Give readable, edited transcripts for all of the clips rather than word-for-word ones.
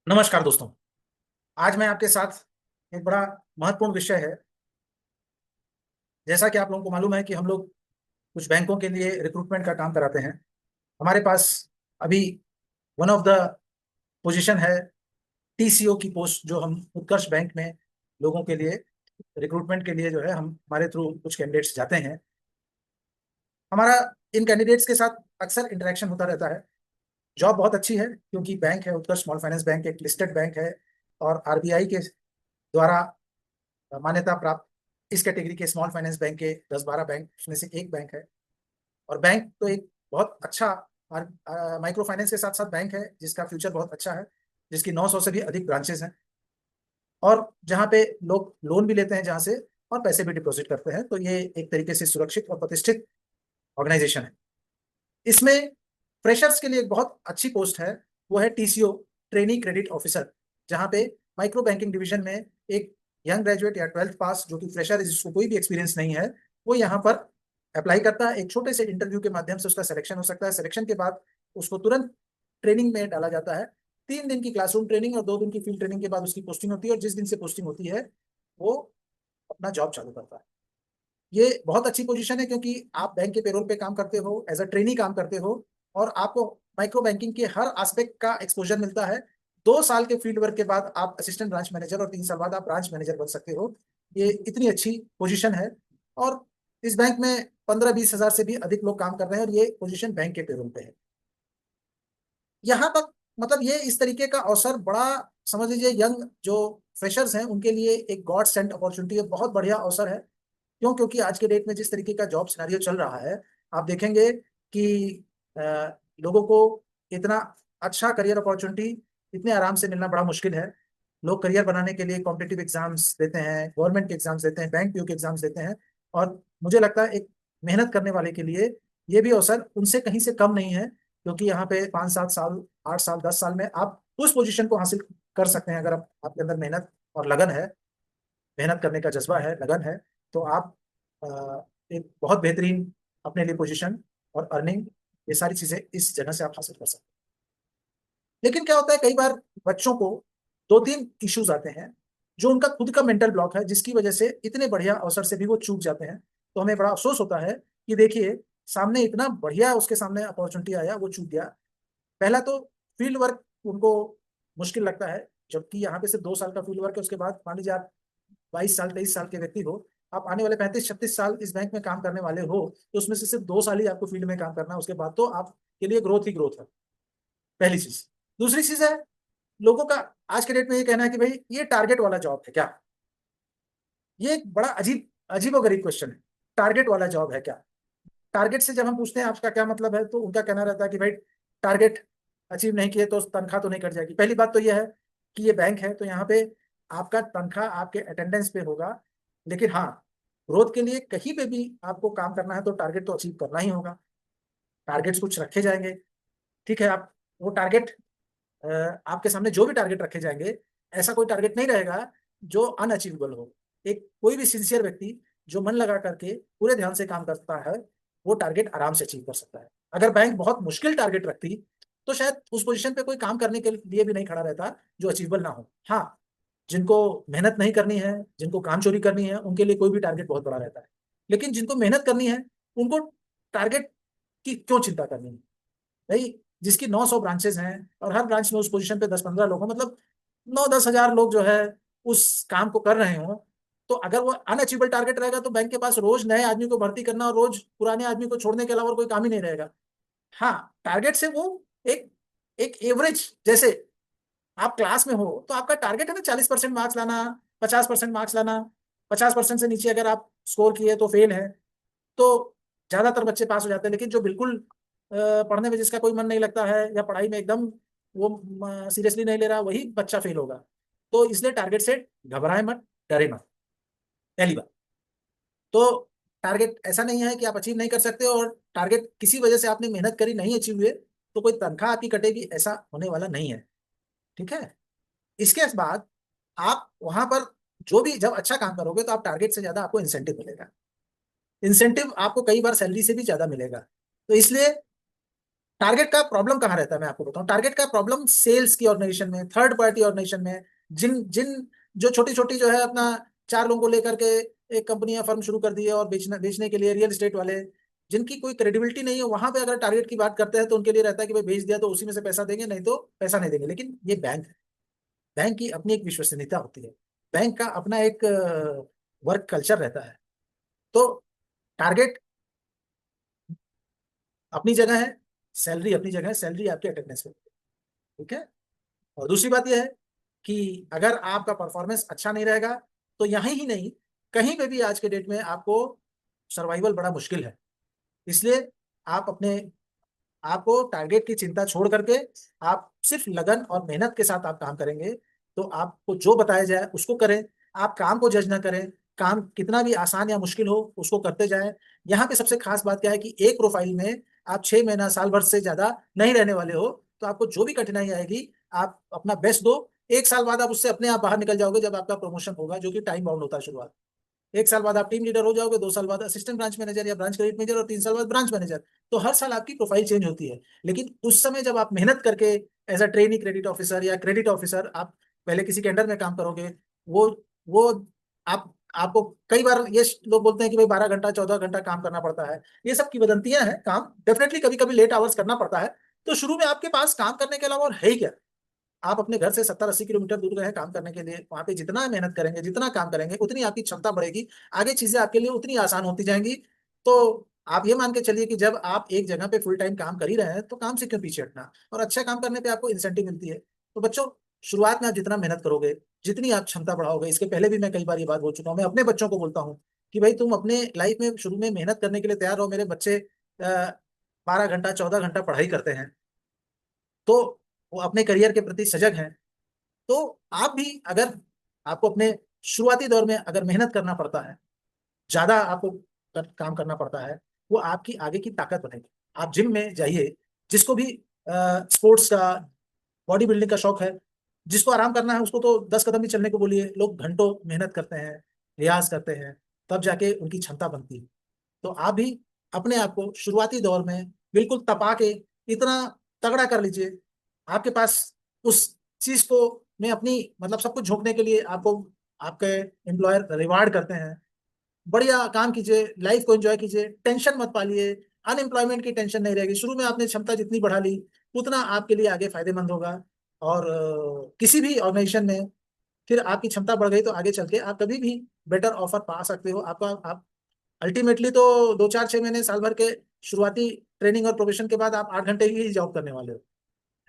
नमस्कार दोस्तों। आज मैं आपके साथ एक बड़ा महत्वपूर्ण विषय है। जैसा कि आप लोगों को मालूम है कि हम लोग कुछ बैंकों के लिए रिक्रूटमेंट का काम कराते हैं। हमारे पास अभी वन ऑफ द पोजीशन है, टीसीओ की पोस्ट, जो हम उत्कर्ष बैंक में लोगों के लिए रिक्रूटमेंट के लिए जो है हम हमारे थ्रू कुछ कैंडिडेट्स जाते हैं। हमारा इन कैंडिडेट्स के साथ अक्सर इंटरेक्शन होता रहता है। जॉब बहुत अच्छी है क्योंकि बैंक है, उत्कर्ष स्मॉल फाइनेंस बैंक एक लिस्टेड बैंक है और आरबीआई के द्वारा मान्यता प्राप्त इस कैटेगरी के स्मॉल फाइनेंस बैंक के 10-12 बैंक उसमें से एक बैंक है। और बैंक तो एक बहुत अच्छा माइक्रो फाइनेंस के साथ साथ बैंक है जिसका फ्यूचर बहुत अच्छा है, जिसकी 900 से भी अधिक ब्रांचेस हैं और जहाँ पे लोग लोन भी लेते हैं, जहाँ से और पैसे भी डिपॉजिट करते हैं। तो ये एक तरीके से सुरक्षित और प्रतिष्ठित ऑर्गेनाइजेशन है। इसमें फ्रेशर्स के लिए एक बहुत अच्छी पोस्ट है, वो है टीसीओ ट्रेनी क्रेडिट ऑफिसर, जहाँ पे माइक्रो बैंकिंग डिवीजन में एक यंग ग्रेजुएट या 12th पास जो कि फ्रेशर है, जिसको कोई भी एक्सपीरियंस नहीं है, वो यहाँ पर अप्लाई करता है। एक छोटे से इंटरव्यू के माध्यम से उसका सिलेक्शन हो सकता है। सिलेक्शन के बाद उसको तुरंत ट्रेनिंग में डाला जाता है। 3 दिन की क्लासरूम ट्रेनिंग और 2 दिन की फील्ड ट्रेनिंग के बाद उसकी पोस्टिंग होती है, और जिस दिन से पोस्टिंग होती है वो अपना जॉब चालू करता है। ये बहुत अच्छी पोजीशन है क्योंकि आप बैंक के पेरोल पे काम करते हो, एज अ ट्रेनी काम करते हो, और आपको माइक्रो बैंकिंग के हर एस्पेक्ट का एक्सपोजर मिलता है। 2 साल के फील्ड वर्क के बाद आप असिस्टेंट ब्रांच मैनेजर और 3 साल बाद आप ब्रांच मैनेजर बन सकते हो। ये इतनी अच्छी पोजीशन है। और इस बैंक में 15-20 हजार से भी अधिक लोग काम कर रहे हैं और ये पोजीशन बैंक के पेरोल पे है। यहाँ तक मतलब ये इस तरीके का अवसर बड़ा, समझ लीजिए यंग जो फ्रेशर्स हैं उनके लिए एक गॉड सेंट अपॉर्चुनिटी है, बहुत बढ़िया अवसर है। क्यों? क्योंकि आज के डेट में जिस तरीके का जॉब सिनेरियो चल रहा है, आप देखेंगे कि लोगों को इतना अच्छा करियर अपॉर्चुनिटी इतने आराम से मिलना बड़ा मुश्किल है। लोग करियर बनाने के लिए कॉम्पिटिटिव एग्जाम्स देते हैं, गवर्नमेंट के एग्जाम्स देते हैं, बैंक पीओ के एग्जाम्स देते हैं। और मुझे लगता है एक मेहनत करने वाले के लिए ये भी अवसर उनसे कहीं से कम नहीं है, क्योंकि यहाँ पे 5-7 साल, 8 साल, 10 साल में आप उस पोजीशन को हासिल कर सकते हैं। अगर आपके अंदर मेहनत और लगन है, मेहनत करने का जज्बा है, लगन है, तो आप एक बहुत बेहतरीन अपने लिए पोजीशन और अर्निंग, ये सारी चीजें इस जगह से आप हासिल कर सकते हैं। लेकिन क्या होता है, कई बार बच्चों को 2-3 इश्यूज आते हैं जो उनका खुद का मेंटल ब्लॉक है, जिसकी वजह से इतने बढ़िया अवसर से भी वो चूक जाते हैं। तो हमें बड़ा अफसोस होता है कि देखिए, सामने इतना बढ़िया उसके सामने अपॉर्चुनिटी आया, वो चूक गया। पहला तो फील्ड वर्क उनको मुश्किल लगता है, जबकि यहाँ पे सिर्फ 2 साल का फील्ड वर्क है। उसके बाद मान लीजिए आप 22 साल, 23 साल के व्यक्ति हो, आप आने वाले 35-36 साल इस बैंक में काम करने वाले हो, तो उसमें से सिर्फ 2 साल ही आपको फील्ड में काम करना है। उसके बाद तो आपके लिए ग्रोथ ही ग्रोथ है, पहली चीज। दूसरी चीज है, लोगों का आज के डेट में ये कहना है कि भाई ये टारगेट वाला जॉब है क्या। ये एक बड़ा अजीब अजीबो गरीब क्वेश्चन है। टारगेट वाला जॉब है क्या? टारगेट से जब हम पूछते हैं आपका क्या मतलब है, तो उनका कहना रहता है कि भाई टारगेट अचीव नहीं किए तो तनख्वाह तो नहीं कट जाएगी। पहली बात तो यह है कि ये बैंक है, तो यहाँ पे आपका तनख्वाह आपके अटेंडेंस पे होगा। लेकिन हाँ, ग्रोथ के लिए कहीं पे भी आपको काम करना है तो टारगेट तो अचीव करना ही होगा। टारगेट्स कुछ रखे जाएंगे, ठीक है। आप वो टारगेट, आपके सामने जो भी टारगेट रखे जाएंगे, ऐसा कोई टारगेट नहीं रहेगा जो अनअचीवेबल हो। एक कोई भी सिंसियर व्यक्ति जो मन लगा करके पूरे ध्यान से काम करता है, वो टारगेट आराम से अचीव कर सकता है। अगर बैंक बहुत मुश्किल टारगेट रखती, तो शायद उस पोजीशन पे कोई काम करने के लिए भी नहीं खड़ा रहता जो अचीवेबल ना हो। हाँ, जिनको मेहनत नहीं करनी है, जिनको काम चोरी करनी है, उनके लिए कोई भी टारगेट बहुत बड़ा रहता है। लेकिन जिनको मेहनत करनी है, उनको टारगेट की क्यों चिंता करनी है भाई? जिसकी 900 ब्रांचेस हैं और हर ब्रांच में उस पोजीशन पे 10-15 लोग हो, मतलब 9-10 हजार लोग जो है उस काम को कर रहे हो, तो अगर वो अनअचीवेबल टारगेट रहेगा तो बैंक के पास रोज नए आदमी को भर्ती करना और रोज पुराने आदमी को छोड़ने के अलावा और कोई काम ही नहीं रहेगा। हाँ, टारगेट से वो एक एक एवरेज, जैसे आप क्लास में हो तो आपका टारगेट है ना 40% मार्क्स लाना, 50% मार्क्स लाना। 50% से नीचे अगर आप स्कोर किए तो फेल है। तो ज्यादातर बच्चे पास हो जाते हैं, लेकिन जो बिल्कुल पढ़ने में जिसका कोई मन नहीं लगता है या पढ़ाई में एकदम वो सीरियसली नहीं ले रहा, वही बच्चा फेल होगा। तो इसलिए टारगेट से घबराए मत, डरे मत, पहली बात। तो टारगेट ऐसा नहीं है कि आप अचीव नहीं कर सकते, और टारगेट किसी वजह से आपने मेहनत करी नहीं अचीव हुए तो कोई तनख्वाह आपकी कटेगी, ऐसा होने वाला नहीं है। ठीक है। इसके बाद आप वहां पर जो भी जब अच्छा काम करोगे तो आप टारगेट से ज्यादा आपको इंसेंटिव मिलेगा। इंसेंटिव आपको कई बार सैलरी से भी ज्यादा मिलेगा। तो इसलिए टारगेट का प्रॉब्लम कहाँ रहता है मैं आपको बताऊं। टारगेट का प्रॉब्लम सेल्स की ऑर्गेनाइजेशन में, थर्ड पार्टी ऑर्गेनाइजेशन में, जिन जिन जो छोटी छोटी जो है अपना चार लोगों को लेकर के एक कंपनी या फर्म शुरू कर दी है और बेचने के लिए, रियल एस्टेट वाले जिनकी कोई क्रेडिबिलिटी नहीं है, वहां पे अगर टारगेट की बात करते हैं तो उनके लिए रहता है कि भाई भेज दिया तो उसी में से पैसा देंगे, नहीं तो पैसा नहीं देंगे। लेकिन ये बैंक है, बैंक की अपनी एक विश्वसनीयता होती है, बैंक का अपना एक वर्क कल्चर रहता है। तो टारगेट अपनी जगह है, सैलरी अपनी जगह है, सैलरी आपके अटेंडेंस पे, ठीक है। और दूसरी बात यह है कि अगर आपका परफॉर्मेंस अच्छा नहीं रहेगा तो यहीं ही नहीं, कहीं पे भी आज के डेट में आपको सर्वाइवल बड़ा मुश्किल है। इसलिए आप अपने आपको टारगेट की चिंता छोड़ करके आप सिर्फ लगन और मेहनत के साथ आप काम करेंगे तो आपको जो बताया जाए उसको करें। आप काम को जज ना करें, काम कितना भी आसान या मुश्किल हो उसको करते जाएं। यहाँ पे सबसे खास बात क्या है कि एक प्रोफाइल में आप 6 महीना साल भर से ज्यादा नहीं रहने वाले हो, तो आपको जो भी कठिनाई आएगी आप अपना बेस्ट दो। 1 साल बाद आप उससे अपने आप बाहर निकल जाओगे जब आपका प्रमोशन होगा, जो कि टाइम बाउंड होता है शुरुआत। 1 साल बाद आप टीम लीडर हो जाओगे, 2 साल बाद असिस्टेंट ब्रांच मैनेजर या ब्रांच क्रेडिट मैनेजर, और 3 साल बाद ब्रांच मैनेजर। तो हर साल आपकी प्रोफाइल चेंज होती है। लेकिन उस समय जब आप मेहनत करके as a trainee credit officer या क्रेडिट ऑफिसर आप पहले किसी के अंडर में काम करोगे, वो आप आपको कई बार ये लोग बोलते हैं कि भाई 12 घंटा 14 घंटा काम करना पड़ता है, ये सब की वदंतियां हैं। काम डेफिनेटली कभी कभी लेट आवर्स करना पड़ता है। तो शुरू में आपके पास काम करने के अलावा और है ही क्या। आप अपने घर से 70-80 किलोमीटर दूर गए हैं काम करने के लिए, वहां पे जितना मेहनत करेंगे, जितना काम करेंगे, उतनी आपकी क्षमता बढ़ेगी, आगे चीजें आपके लिए उतनी आसान होती जाएंगी। तो आप ये मान के चलिए कि जब आप एक जगह पे फुल टाइम काम कर ही रहे हैं तो काम से क्यों पीछे हटना, और अच्छा काम करने पे आपको इंसेंटिव मिलती है। तो बच्चों, शुरुआत में आप जितना मेहनत करोगे, जितनी आप क्षमता बढ़ाओगे, इसके पहले भी मैं कई बार ये बात बोल चुका हूँ, मैं अपने बच्चों को बोलता हूँ कि भाई तुम अपने लाइफ में शुरू में मेहनत करने के लिए तैयार हो। मेरे बच्चे 12 घंटा 14 घंटा पढ़ाई करते हैं, तो वो अपने करियर के प्रति सजग हैं। तो आप भी अगर आपको अपने शुरुआती दौर में अगर मेहनत करना पड़ता है, ज्यादा आपको काम करना पड़ता है, वो आपकी आगे की ताकत बनेगी। आप जिम में जाइए, जिसको भी स्पोर्ट्स का, बॉडी बिल्डिंग का शौक है, जिसको आराम करना है उसको तो 10 कदम भी चलने को बोलिए, लोग घंटों मेहनत करते हैं, रियाज करते हैं, तब जाके उनकी क्षमता बनती है। तो आप भी अपने आप को शुरुआती दौर में बिल्कुल तपा के इतना तगड़ा कर लीजिए। आपके पास उस चीज को में अपनी मतलब सब कुछ झोंकने के लिए आपको आपके एम्प्लॉयर रिवार्ड करते हैं। बढ़िया काम कीजिए, लाइफ को एंजॉय कीजिए, टेंशन मत पालिए, अनएम्प्लॉयमेंट की टेंशन नहीं रहेगी। शुरू में आपने क्षमता जितनी बढ़ा ली उतना आपके लिए आगे फायदेमंद होगा। और किसी भी ऑर्गेनाइजेशन में फिर आपकी क्षमता बढ़ गई तो आगे चल के आप कभी भी बेटर ऑफर पा सकते हो। आपका आप अल्टीमेटली तो 2 4 6 महीने साल भर के शुरुआती ट्रेनिंग और प्रोबेशन के बाद आप 8 घंटे की ही जॉब करने वाले हो,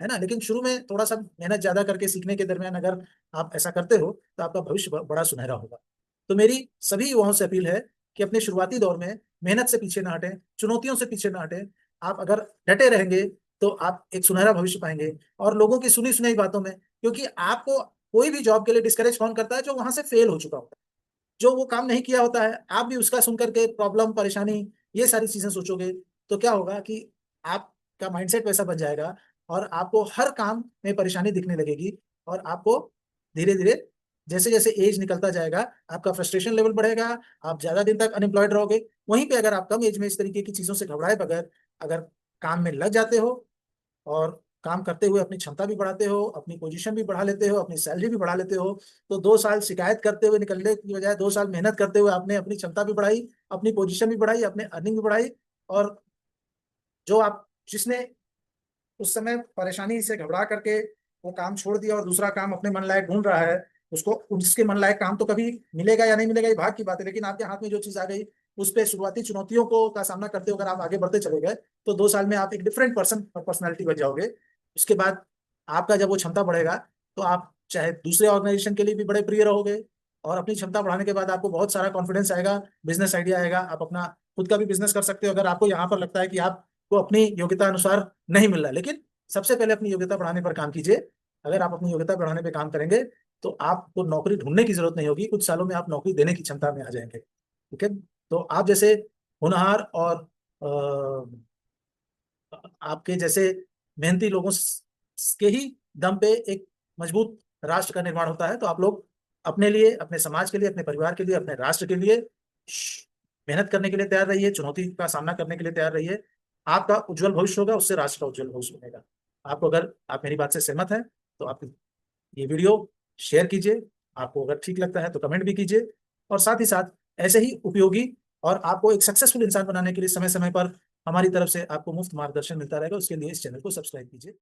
है ना। लेकिन शुरू में थोड़ा सा मेहनत ज्यादा करके सीखने के दरमियान अगर आप ऐसा करते हो तो आपका भविष्य बड़ा सुनहरा होगा। तो मेरी सभी युवाओं से अपील है कि अपने शुरुआती दौर में मेहनत से पीछे ना हटें, चुनौतियों से पीछे ना हटें। आप अगर डटे रहेंगे तो आप एक सुनहरा भविष्य पाएंगे। और लोगों की सुनी सुनाई बातों में, क्योंकि आपको कोई भी जॉब के लिए डिस्करेज कौन करता है, जो वहां से फेल हो चुका होता है, जो वो काम नहीं किया होता है। आप भी उसका सुन करके प्रॉब्लम, परेशानी, ये सारी चीजें सोचोगे तो क्या होगा कि आपका माइंडसेट वैसा बन जाएगा और आपको हर काम में परेशानी दिखने लगेगी। और आपको धीरे धीरे जैसे जैसे एज निकलता जाएगा आपका फ्रस्ट्रेशन लेवल बढ़ेगा, आप ज्यादा दिन तक अनएम्प्लॉयड रहोगे। वहीं पे अगर आप कम एज में इस तरीके की चीजों से घबराए बगैर अगर काम में लग जाते हो और काम करते हुए अपनी क्षमता भी बढ़ाते हो, अपनी पोजीशन भी बढ़ा लेते हो, अपनी सैलरी भी बढ़ा लेते हो, तो 2 साल शिकायत करते हुए निकलने की बजाय 2 साल मेहनत करते हुए आपने अपनी क्षमता भी बढ़ाई, अपनी पोजीशन भी बढ़ाई, अपने अर्निंग भी बढ़ाई। और जो आप जिसने उस समय परेशानी से घबरा करके वो काम छोड़ दिया और दूसरा काम अपने मन लायक ढूंढ रहा है, उसको उसके मन लायक काम तो कभी मिलेगा या नहीं मिलेगा ये भाग की बात है। लेकिन आपके हाथ में जो चीज आ गई उस पे शुरुआती चुनौतियों को का सामना करते हुए अगर आप आगे बढ़ते चले गए तो 2 साल में आप एक डिफरेंट पर्सनैलिटी बन जाओगे। उसके बाद आपका जब वो क्षमता बढ़ेगा तो आप चाहे दूसरे ऑर्गेनाइजेशन के लिए भी बड़े प्रिय रहोगे। और अपनी क्षमता बढ़ाने के बाद आपको बहुत सारा कॉन्फिडेंस आएगा, बिजनेस आइडिया आएगा, आप अपना खुद का भी बिजनेस कर सकते हो अगर आपको यहाँ पर लगता है कि आपको अपनी योग्यता अनुसार नहीं मिल रहा। लेकिन सबसे पहले अपनी योग्यता बढ़ाने पर काम कीजिए। अगर आप अपनी योग्यता बढ़ाने पर काम करेंगे तो आपको नौकरी ढूंढने की जरूरत नहीं होगी, कुछ सालों में आप नौकरी देने की क्षमता में आ जाएंगे, ठीक है। तो आप जैसे होनहार और आपके जैसे मेहनती लोगों के ही दम पे एक मजबूत राष्ट्र का निर्माण होता है। तो आप लोग अपने लिए, अपने समाज के लिए, अपने परिवार के लिए, अपने राष्ट्र के लिए मेहनत करने के लिए तैयार रहिए, चुनौती का सामना करने के लिए तैयार रहिए। आपका उज्जवल भविष्य होगा, उससे राष्ट्र का उज्जवल भविष्य बनेगा। आपको अगर आप मेरी बात से सहमत हैं तो आप ये वीडियो शेयर कीजिए, आपको अगर ठीक लगता है तो कमेंट भी कीजिए, और साथ ही साथ ऐसे ही उपयोगी और आपको एक सक्सेसफुल इंसान बनाने के लिए समय समय पर हमारी तरफ से आपको मुफ्त मार्गदर्शन मिलता रहेगा, उसके लिए इस चैनल को सब्सक्राइब कीजिए।